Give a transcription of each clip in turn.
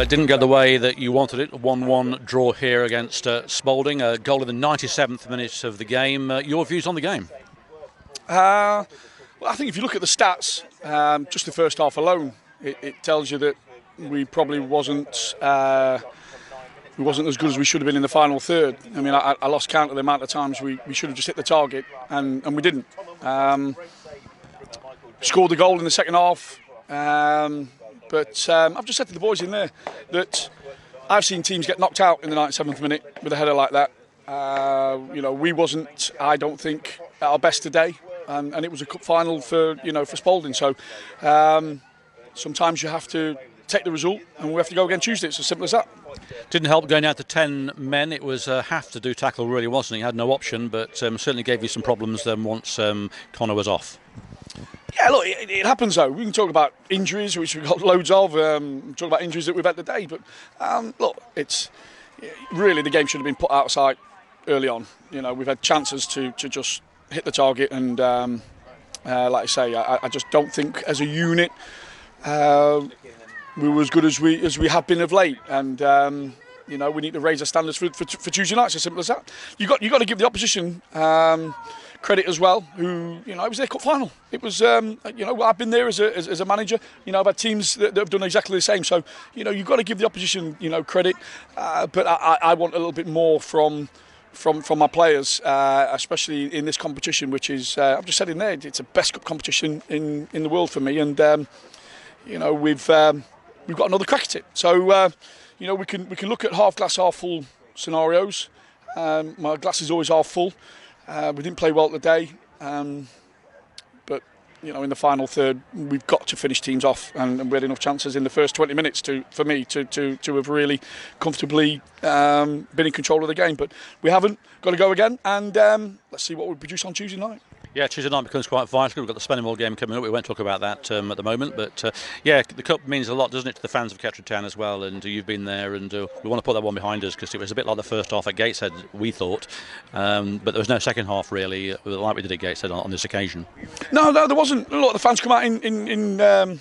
didn't go the way that you wanted it. A 1-1 draw here against Spalding. A goal in the 97th minute of the game. Your views on the game? Well, I think if you look at the stats, just the first half alone, it tells you that we probably wasn't as good as we should have been in the final third. I mean, I lost count of the amount of times we should have just hit the target, and we didn't. Scored the goal in the second half, but I've just said to the boys in there that I've seen teams get knocked out in the 97th minute with a header like that. We wasn't, I don't think, at our best today, and it was a cup final for Spalding. So sometimes you have to take the result, and we have to go again Tuesday. It's as simple as that. Didn't help going down to 10 men. It was a have-to-do tackle, really, wasn't it? He had no option, but certainly gave you some problems once Connor was off. Yeah, look, it happens though. We can talk about injuries, which we've got loads of. Talk about injuries that we've had today, but look, it's really the game should have been put outside early on. We've had chances to just hit the target, and like I say, I just don't think as a unit we were as good as we have been of late, and we need to raise our standards for Tuesday nights. As simple as that. You got to give the opposition credit as well. Who it was their cup final. It was I've been there as a manager. I've had teams that have done exactly the same. So you've got to give the opposition credit, but I want a little bit more from my players, especially in this competition, which is I've just said in there, it's the best cup competition in the world for me, and we've got another crack at it. So we can look at half glass half full scenarios. My glass is always half full. We didn't play well today, but in the final third we've got to finish teams off, and we had enough chances in the first 20 minutes for me to have really comfortably been in control of the game. But we haven't. Got to go again, and let's see what we produce on Tuesday night. Yeah, Tuesday night becomes quite vital. We've got the Spalding game coming up. We won't talk about that at the moment, but the cup means a lot, doesn't it, to the fans of Kettering Town as well? And you've been there, and we want to put that one behind us because it was a bit like the first half at Gateshead, we thought, but there was no second half really, like we did at Gateshead on this occasion. No, there wasn't. A lot of the fans come out in the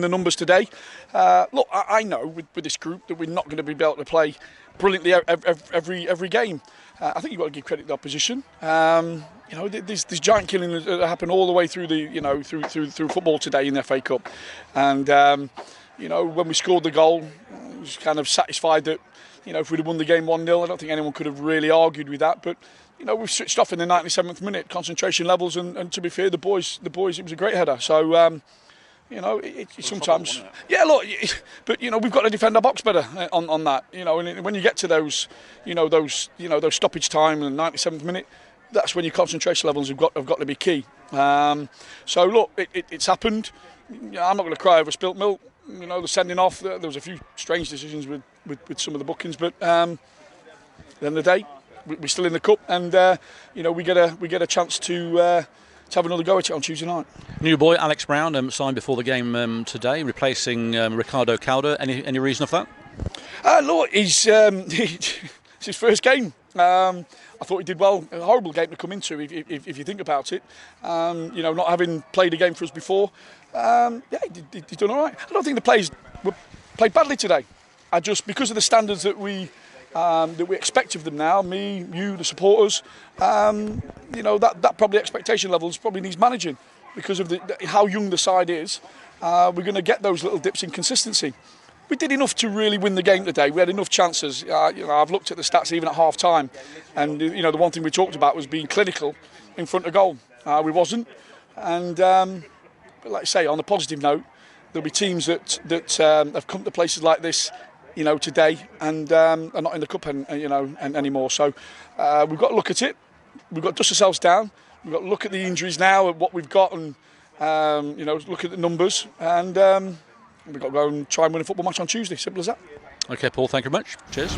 numbers today. Look, I know with this group that we're not going to be able to play brilliantly every game. I think you've got to give credit to the opposition. There's giant killing that happened all the way through through football today in the FA Cup, and when we scored the goal, I was kind of satisfied that if we'd have won the game 1-0, I don't think anyone could have really argued with that. But we've switched off in the 97th minute, concentration levels, and to be fair, the boys, it was a great header. So. Sometimes, yeah. Look, but we've got to defend our box better on that. And when you get to those stoppage time in the 97th minute, that's when your concentration levels have got to be key. So look, it's happened. I'm not going to cry over spilt milk. The sending off. There was a few strange decisions with some of the bookings, but at the end of the day, we're still in the cup, and we get a chance to have another go at it on Tuesday night. New boy Alex Brown signed before the game today, replacing Ricardo Calder. Any reason for that? Look, it's his first game. I thought he did well. A horrible game to come into if you think about it. Not having played a game for us before. He's done all right. I don't think the players played badly today. Because of the standards that we expect of them now, me, you, the supporters, that probably expectation levels probably needs managing because of how young the side is. We're going to get those little dips in consistency. We did enough to really win the game today. We had enough chances. I've looked at the stats even at half time, and the one thing we talked about was being clinical in front of goal. We wasn't, and but like I say, on a positive note, there'll be teams that have come to places like this today and are not in the cup anymore. So we've got to look at it. We've got to dust ourselves down. We've got to look at the injuries now and what we've got, and look at the numbers, and we've got to go and try and win a football match on Tuesday. Simple as that. Okay, Paul. Thank you very much. Cheers.